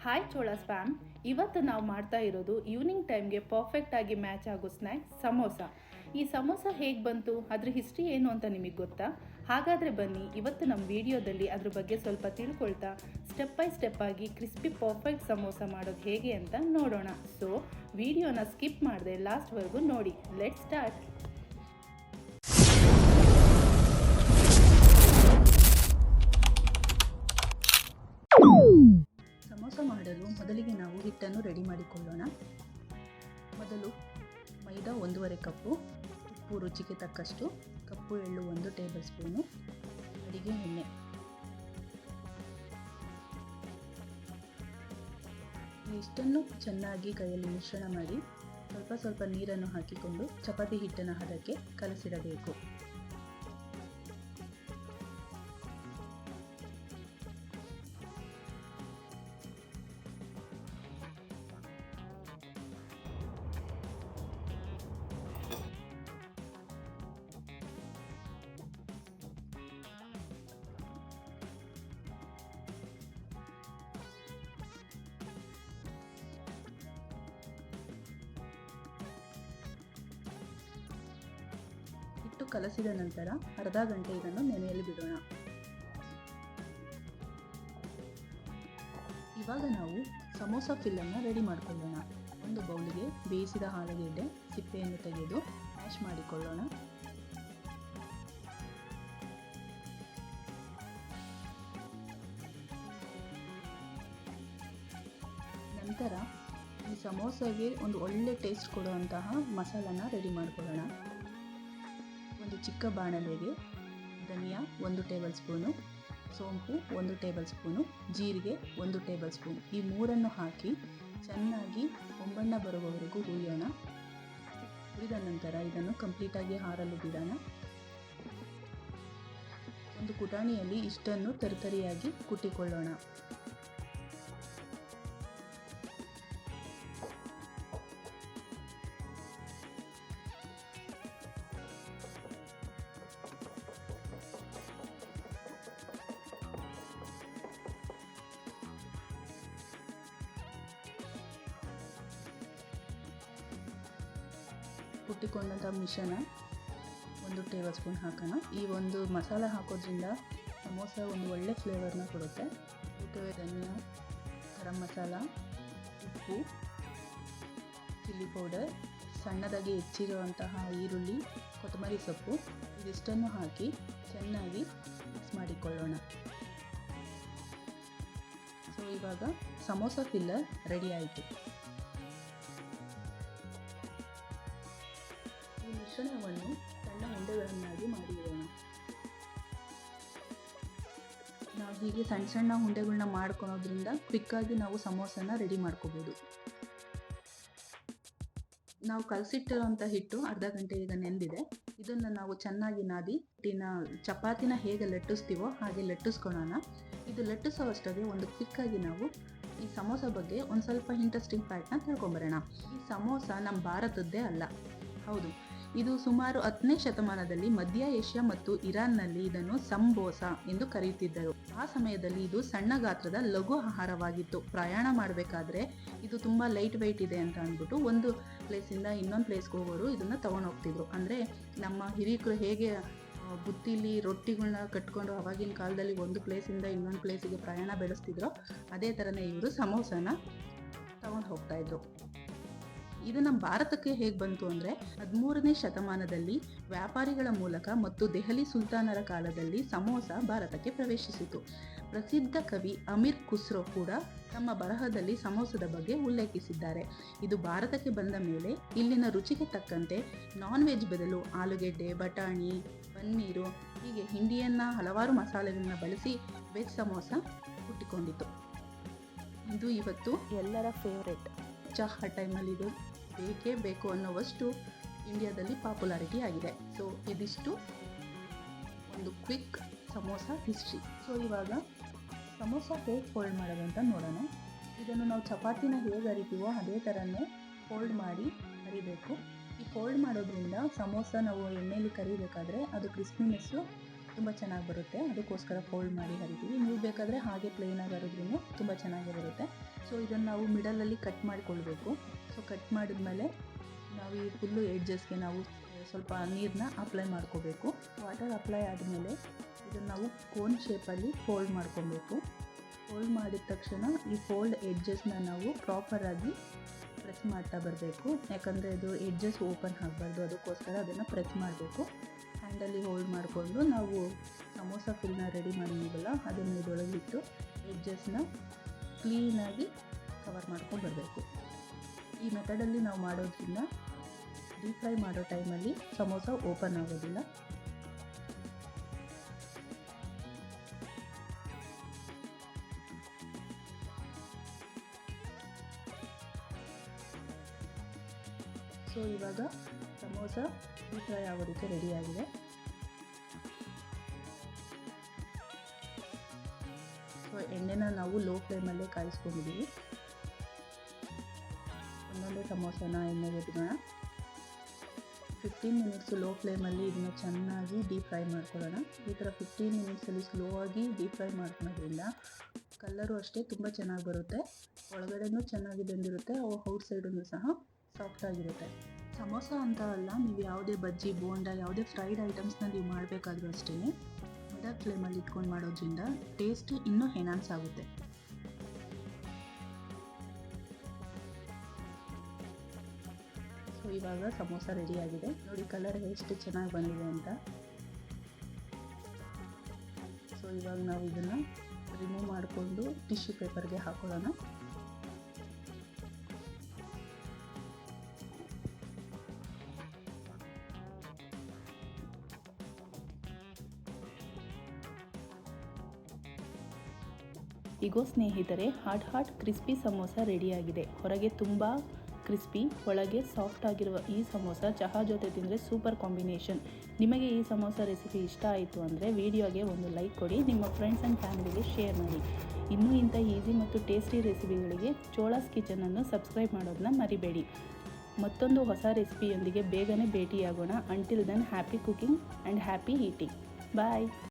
Hi Chola spam. ಇವತ್ತು ನಾವು ಮಾಡ್ತಾ ಇರೋದು ಈವ್ನಿಂಗ್ ಟೈಮ್ಗೆ ಪರ್ಫೆಕ್ಟ್ ಆಗಿ ಮ್ಯಾಚ್ ಆಗೋ ಸ್ನ್ಯಾಕ್ ಸಮೋಸ. ಈ ಸಮೋಸ ಹೇಗೆ ಬಂತು, ಅದ್ರ ಹಿಸ್ಟ್ರಿ ಏನು ಅಂತ ನಿಮಗೆ ಗೊತ್ತಾ? ಹಾಗಾದರೆ ಬನ್ನಿ ಇವತ್ತು ನಮ್ಮ ವಿಡಿಯೋದಲ್ಲಿ ಅದ್ರ ಬಗ್ಗೆ ಸ್ವಲ್ಪ ತಿಳ್ಕೊಳ್ತಾ ಸ್ಟೆಪ್ ಬೈ ಸ್ಟೆಪ್ ಆಗಿ ಕ್ರಿಸ್ಪಿ ಪರ್ಫೆಕ್ಟ್ ಸಮೋಸ ಮಾಡೋದು ಹೇಗೆ ಅಂತ ನೋಡೋಣ. ಸೊ ವಿಡಿಯೋನ ಸ್ಕಿಪ್ ಮಾಡದೆ ಲಾಸ್ಟ್ವರೆಗೂ ನೋಡಿ. Let start. ಸಮೋಸ ಮಾಡಲು ಮೊದಲಿಗೆ ನಾವು ಹಿಟ್ಟನ್ನು ರೆಡಿ ಮಾಡಿಕೊಳ್ಳೋಣ. ಮೊದಲು ಮೈದಾ 1.5 ಕಪ್ಪು, ಉಪ್ಪು ರುಚಿಗೆ ತಕ್ಕಷ್ಟು, ಕಪ್ಪು ಎಳ್ಳು 1 ಟೇಬಲ್ ಸ್ಪೂನು, ಅಡಿಗೆ ಎಣ್ಣೆ. ಇಷ್ಟನ್ನು ಚೆನ್ನಾಗಿ ಕೈಯಲ್ಲಿ ಮಿಶ್ರಣ ಮಾಡಿ ಸ್ವಲ್ಪ ಸ್ವಲ್ಪ ನೀರನ್ನು ಹಾಕಿಕೊಂಡು ಚಪಾತಿ ಹಿಟ್ಟಿನ ಹದಕ್ಕೆ ಕಲಸಿಡಬೇಕು. ಹಿಟ್ಟು ಕಲಸಿದ ನಂತರ ಅರ್ಧ ಗಂಟೆ ಇದನ್ನು ನೆನೆಯಲು ಬಿಡೋಣ. ಇವಾಗ ನಾವು ಸಮೋಸ ಫಿಲ್ಲನ್ನು ರೆಡಿ ಮಾಡಿಕೊಳ್ಳೋಣ. ಒಂದು ಬೌಲಿಗೆ ಬೇಯಿಸಿದ ಆಲೂಗೆಡ್ಡೆ ಸಿಪ್ಪೆಯನ್ನು ತೆಗೆದು ಮ್ಯಾಶ್ ಮಾಡಿಕೊಳ್ಳೋಣ. ನಂತರ ಈ ಸಮೋಸಗೆ ಒಂದು ಒಳ್ಳೆ ಟೇಸ್ಟ್ ಕೊಡುವಂತಹ ಮಸಾಲನ ರೆಡಿ ಮಾಡಿಕೊಳ್ಳೋಣ. ಒಂದು ಚಿಕ್ಕ ಬಾಣಲೆಗೆ ಧನಿಯಾ 1 ಟೇಬಲ್ ಸ್ಪೂನು, ಸೋಂಪು 1 ಟೇಬಲ್ ಸ್ಪೂನು, ಜೀರಿಗೆ 1 ಟೇಬಲ್ ಸ್ಪೂನ್, ಈ ಮೂರನ್ನು ಹಾಕಿ ಚೆನ್ನಾಗಿ ಹೊಂಬಣ್ಣ ಬರುವವರೆಗೂ ಹುರಿಯೋಣ. ಹುರಿದ ನಂತರ ಇದನ್ನು ಕಂಪ್ಲೀಟಾಗಿ ಆರಲು ಬಿಡೋಣ. ಒಂದು ಕುಟಾಣಿಯಲ್ಲಿ ಇಷ್ಟನ್ನು ತರಿತರಿಯಾಗಿ ಕುಟ್ಟಿಕೊಳ್ಳೋಣ. ಕುಟ್ಟಿಕೊಂಡಂಥ ಮಿಶ್ರಣ 1 ಟೇಬಲ್ ಸ್ಪೂನ್ ಹಾಕೋಣ. ಈ ಒಂದು ಮಸಾಲ ಹಾಕೋದ್ರಿಂದ ಸಮೋಸ ಒಂದು ಒಳ್ಳೆ ಫ್ಲೇವರ್ನ ಕೊಡುತ್ತೆ. ಧನಿಯಾ, ಗರಂ ಮಸಾಲ, ಉಪ್ಪು, ಚಿಲ್ಲಿ ಪೌಡರ್, ಸಣ್ಣದಾಗಿ ಹೆಚ್ಚಿರುವಂತಹ ಈರುಳ್ಳಿ, ಕೊತ್ತಂಬರಿ ಸೊಪ್ಪು, ಇದಿಷ್ಟನ್ನು ಹಾಕಿ ಚೆನ್ನಾಗಿ ಮಿಕ್ಸ್ ಮಾಡಿಕೊಳ್ಳೋಣ. ಸೊ ಇವಾಗ ಸಮೋಸ ಫಿಲ್ಲರ್ ರೆಡಿ ಆಯಿತು. ಈ ಮಿಶ್ರಣವನ್ನು ಸಣ್ಣ ಉಂಡೆಗಳನ್ನಾಗಿ ಮಾಡಿರೋಣ. ನಾವು ಹೀಗೆ ಸಣ್ಣ ಸಣ್ಣ ಉಂಡೆಗಳನ್ನ ಮಾಡ್ಕೊಳೋದ್ರಿಂದ ಕ್ವಿಕ್ಕಾಗಿ ನಾವು ಸಮೋಸನ ರೆಡಿ ಮಾಡ್ಕೋಬೋದು. ನಾವು ಕಲಸಿಟ್ಟಿರೋಂಥ ಹಿಟ್ಟು ಅರ್ಧ ಗಂಟೆ ಈಗ ನೆಂದಿದೆ. ಇದನ್ನು ನಾವು ಚೆನ್ನಾಗಿ ನಾದಿ ಚಪಾತಿನ ಹೇಗೆ ಲಟ್ಟಿಸ್ತೀವೋ ಹಾಗೆ ಲಟ್ಟಿಸ್ಕೊಳ್ಳೋಣ. ಇದು ಲಟ್ಟಿಸೋವಷ್ಟಾಗಿ ಒಂದು ಕ್ವಿಕ್ಕಾಗಿ ನಾವು ಈ ಸಮೋಸ ಬಗ್ಗೆ ಒಂದು ಸ್ವಲ್ಪ ಇಂಟ್ರೆಸ್ಟಿಂಗ್ ಫ್ಯಾಕ್ಟ್ನ ತಿಳ್ಕೊಂಬರೋಣ. ಈ ಸಮೋಸ ನಮ್ಮ ಭಾರತದ್ದೇ ಅಲ್ಲ. ಹೌದು, ಇದು ಸುಮಾರು 10ನೇ ಶತಮಾನದಲ್ಲಿ ಮಧ್ಯ ಏಷ್ಯಾ ಮತ್ತು ಇರಾನ್ನಲ್ಲಿ ಇದನ್ನು ಸಂಬೋಸ ಎಂದು ಕರೆಯುತ್ತಿದ್ದರು. ಆ ಸಮಯದಲ್ಲಿ ಇದು ಸಣ್ಣ ಗಾತ್ರದ ಲಘು ಆಹಾರವಾಗಿತ್ತು. ಪ್ರಯಾಣ ಮಾಡಬೇಕಾದ್ರೆ ಇದು ತುಂಬ ಲೈಟ್ ವೆಯ್ಟ್ ಇದೆ ಅಂತ ಅಂದ್ಬಿಟ್ಟು ಒಂದು ಪ್ಲೇಸಿಂದ ಇನ್ನೊಂದು ಪ್ಲೇಸ್ಗೆ ಹೋಗೋರು ಇದನ್ನು ತೊಗೊಂಡು ಹೋಗ್ತಿದ್ರು. ಅಂದರೆ ನಮ್ಮ ಹಿರಿಯರು ಹೇಗೆ ಬುತ್ತಿಲಿ ರೊಟ್ಟಿಗಳನ್ನ ಕಟ್ಕೊಂಡು ಆವಾಗಿನ ಕಾಲದಲ್ಲಿ ಒಂದು ಪ್ಲೇಸಿಂದ ಇನ್ನೊಂದು ಪ್ಲೇಸಿಗೆ ಪ್ರಯಾಣ ಬೆಳೆಸ್ತಿದ್ರು, ಅದೇ ಥರನೇ ಇವರು ಸಮೋಸನ ತಗೊಂಡು ಹೋಗ್ತಾಯಿದ್ರು. ಇದು ನಮ್ಮ ಭಾರತಕ್ಕೆ ಹೇಗೆ ಬಂತು ಅಂದರೆ 13ನೇ ಶತಮಾನದಲ್ಲಿ ವ್ಯಾಪಾರಿಗಳ ಮೂಲಕ ಮತ್ತು ದೆಹಲಿ ಸುಲ್ತಾನರ ಕಾಲದಲ್ಲಿ ಸಮೋಸ ಭಾರತಕ್ಕೆ ಪ್ರವೇಶಿಸಿತು. ಪ್ರಸಿದ್ಧ ಕವಿ ಅಮೀರ್ ಖುಸ್ರೋ ಕೂಡ ತಮ್ಮ ಬರಹದಲ್ಲಿ ಸಮೋಸದ ಬಗ್ಗೆ ಉಲ್ಲೇಖಿಸಿದ್ದಾರೆ. ಇದು ಭಾರತಕ್ಕೆ ಬಂದ ಮೇಲೆ ಇಲ್ಲಿನ ರುಚಿಗೆ ತಕ್ಕಂತೆ ನಾನ್ ವೆಜ್ ಬದಲು ಆಲೂಗೆಡ್ಡೆ, ಬಟಾಣಿ, ಪನ್ನೀರು ಹೀಗೆ ಇಂಡಿಯನ್ನ ಹಲವಾರು ಮಸಾಲೆಗಳನ್ನ ಬಳಸಿ ವೆಜ್ ಸಮೋಸ ಹುಟ್ಟಿಕೊಂಡಿತು. ಇದು ಇವತ್ತು ಎಲ್ಲರ ಫೇವ್ರೆಟ್. ಚಹಾ ಟೈಮಲ್ಲಿ ಇದು ಬೇಕೇ ಬೇಕು ಅನ್ನೋವಷ್ಟು ಇಂಡಿಯಾದಲ್ಲಿ ಪಾಪ್ಯುಲಾರಿಟಿ ಆಗಿದೆ. ಸೊ ಇದಿಷ್ಟು ಒಂದು ಕ್ವಿಕ್ ಸಮೋಸ ಹಿಸ್ಟ್ರಿ. ಸೊ ಇವಾಗ ಸಮೋಸ ಹೇಗೆ ಫೋಲ್ಡ್ ಮಾಡೋದು ಅಂತ ನೋಡೋಣ. ಇದನ್ನು ನಾವು ಚಪಾತಿನ ಹೇಗೆ ಅರಿತೀವೋ ಅದೇ ಥರನೇ ಫೋಲ್ಡ್ ಮಾಡಿ ಅರಿಬೇಕು. ಈ ಫೋಲ್ಡ್ ಮಾಡೋದ್ರಿಂದ ಸಮೋಸ ನಾವು ಎಣ್ಣೆಯಲ್ಲಿ ಕರಿಬೇಕಾದ್ರೆ ಅದು ಕ್ರಿಸ್ಪಿನೆಸ್ಸು ತುಂಬ ಚೆನ್ನಾಗಿ ಬರುತ್ತೆ. ಅದಕ್ಕೋಸ್ಕರ ಫೋಲ್ಡ್ ಮಾಡಿ ಹರಿತೀವಿ. ನೀವು ಬೇಕಾದರೆ ಹಾಗೆ ಪ್ಲೇನಾಗಿ ಹರಿದ್ರೂ ತುಂಬ ಚೆನ್ನಾಗಿ ಬರುತ್ತೆ. ಸೊ ಇದನ್ನು ನಾವು ಮಿಡಲಲ್ಲಿ ಕಟ್ ಮಾಡಿಕೊಳ್ಬೇಕು. ಸೊ ಕಟ್ ಮಾಡಿದ್ಮೇಲೆ ನಾವು ಈ ಫುಲ್ಲು ಎಡ್ಜಸ್ಗೆ ನಾವು ಸ್ವಲ್ಪ ನೀರನ್ನ ಅಪ್ಲೈ ಮಾಡ್ಕೋಬೇಕು. ವಾಟರ್ ಅಪ್ಲೈ ಆದಮೇಲೆ ಇದನ್ನು ನಾವು ಕೋನ್ ಶೇಪಲ್ಲಿ ಫೋಲ್ಡ್ ಮಾಡ್ಕೊಬೇಕು. ಫೋಲ್ಡ್ ಮಾಡಿದ ತಕ್ಷಣ ಈ ಫೋಲ್ಡ್ ಎಡ್ಜಸ್ನ ನಾವು ಪ್ರಾಪರಾಗಿ ಪ್ರೆಸ್ ಮಾಡ್ತಾ ಬರಬೇಕು. ಯಾಕಂದರೆ ಅದು ಎಡ್ಜಸ್ ಓಪನ್ ಆಗಬಾರ್ದು, ಅದಕ್ಕೋಸ್ಕರ ಅದನ್ನು ಪ್ರೆಸ್ ಮಾಡಬೇಕು. ಹ್ಯಾಂಡಲ್ಲಿ ಹೋಲ್ಡ್ ಮಾಡಿಕೊಂಡು ನಾವು ಸಮೋಸ ಫಿಲ್ನ ರೆಡಿ ಮಾಡಿದ್ದೀವಲ್ಲ ಅದನ್ನು ಇದರೊಳಗಿಟ್ಟು ಎಡ್ಜಸ್ನ ಕ್ಲೀನಾಗಿ ಕವರ್ ಮಾಡ್ಕೊಂಡು ಬರಬೇಕು. ಈ ಮೆಥಡಲ್ಲಿ ನಾವು ಮಾಡೋದ್ರಿಂದ ಡೀಪ್ ಫ್ರೈ ಮಾಡೋ ಟೈಮಲ್ಲಿ ಸಮೋಸ ಓಪನ್ ಆಗೋದಿಲ್ಲ. ಸೊ ಇವಾಗ ಸಮೋಸ ಡೀಪ್ ಫ್ರೈ ಆಗೋದಕ್ಕೆ ರೆಡಿಯಾಗಿದೆ. ಸೊ ಎಣ್ಣೆನ ನಾವು ಲೋ ಫ್ಲೇಮಲ್ಲೇ ಕಾಯಿಸ್ಕೊಂಡಿದ್ದೀವಿ. ಒಂದೊಂದೇ ಸಮೋಸನ ಎಣ್ಣೆಗೆ ಇಡೋಣ. 15 ಮಿನಿಟ್ಸು ಲೋ ಫ್ಲೇಮಲ್ಲಿ ಇದನ್ನು ಚೆನ್ನಾಗಿ ಡೀಪ್ ಫ್ರೈ ಮಾಡ್ಕೊಳ್ಳೋಣ. ಈ ಥರ 15 ಮಿನಿಟ್ಸಲ್ಲಿ ಸ್ಲೋ ಆಗಿ ಡೀಪ್ ಫ್ರೈ ಮಾಡ್ಕೊಳ್ಳೋದ್ರಿಂದ ಕಲ್ಲರು ಅಷ್ಟೇ ತುಂಬ ಚೆನ್ನಾಗಿ ಬರುತ್ತೆ, ಒಳಗಡೆನೂ ಚೆನ್ನಾಗಿ ಬೆಂದಿರುತ್ತೆ, ಔಟ್ ಸೈಡೂ ಸಹ ಸಾಫ್ಟಾಗಿರುತ್ತೆ. ಸಮೋಸ ಅಂತ ಅಲ್ಲ, ನೀವು ಯಾವುದೇ ಬಜ್ಜಿ ಬೋಂಡ ಯಾವುದೇ ಫ್ರೈಡ್ ಐಟಮ್ಸ್ನ ನೀವು ಮಾಡಬೇಕಾದ್ರೂ ಅಷ್ಟೇ ಮಿಡಲ್ ಫ್ಲೇಮಲ್ಲಿ ಇಟ್ಕೊಂಡು ಮಾಡೋದ್ರಿಂದ ಟೇಸ್ಟ್ ಇನ್ನೂ ಎನ್ಹಾನ್ಸ್ ಆಗುತ್ತೆ. ಸೊ ಇವಾಗ ಸಮೋಸ ರೆಡಿಯಾಗಿದೆ. ನೋಡಿ ಕಲರ್ ಎಷ್ಟು ಚೆನ್ನಾಗಿ ಬಂದಿದೆ ಅಂತ. ಸೊ ಇವಾಗ ನಾವು ಇದನ್ನು ರಿಮೂವ್ ಮಾಡಿಕೊಂಡು ಟಿಶ್ಯೂ ಪೇಪರ್ಗೆ ಹಾಕೊಳ್ಳೋಣ. ಈಗೋ ಸ್ನೇಹಿತರೆ, ಹಾಟ್ ಕ್ರಿಸ್ಪಿ ಸಮೋಸ ರೆಡಿಯಾಗಿದೆ. ಹೊರಗೆ ತುಂಬ ಕ್ರಿಸ್ಪಿ, ಒಳಗೆ ಸಾಫ್ಟ್ ಆಗಿರುವ ಈ ಸಮೋಸ ಚಹಾ ಜೊತೆ ತಿಂದರೆ ಸೂಪರ್ ಕಾಂಬಿನೇಷನ್. ನಿಮಗೆ ಈ ಸಮೋಸ ರೆಸಿಪಿ ಇಷ್ಟ ಆಯಿತು ಅಂದರೆ ವಿಡಿಯೋಗೆ ಒಂದು ಲೈಕ್ ಕೊಡಿ, ನಿಮ್ಮ ಫ್ರೆಂಡ್ಸ್ ಆ್ಯಂಡ್ ಫ್ಯಾಮಿಲಿಗೆ ಶೇರ್ ಮಾಡಿ. ಇನ್ನೂ ಇಂಥ ಈಸಿ ಮತ್ತು ಟೇಸ್ಟಿ ರೆಸಿಪಿಗಳಿಗೆ ಚೋಳಾಸ್ ಕಿಚನನ್ನು ಸಬ್ಸ್ಕ್ರೈಬ್ ಮಾಡೋದನ್ನ ಮರಿಬೇಡಿ. ಮತ್ತೊಂದು ಹೊಸ ರೆಸಿಪಿಯೊಂದಿಗೆ ಬೇಗನೆ ಭೇಟಿಯಾಗೋಣ. Until then happy cooking and happy eating. Bye.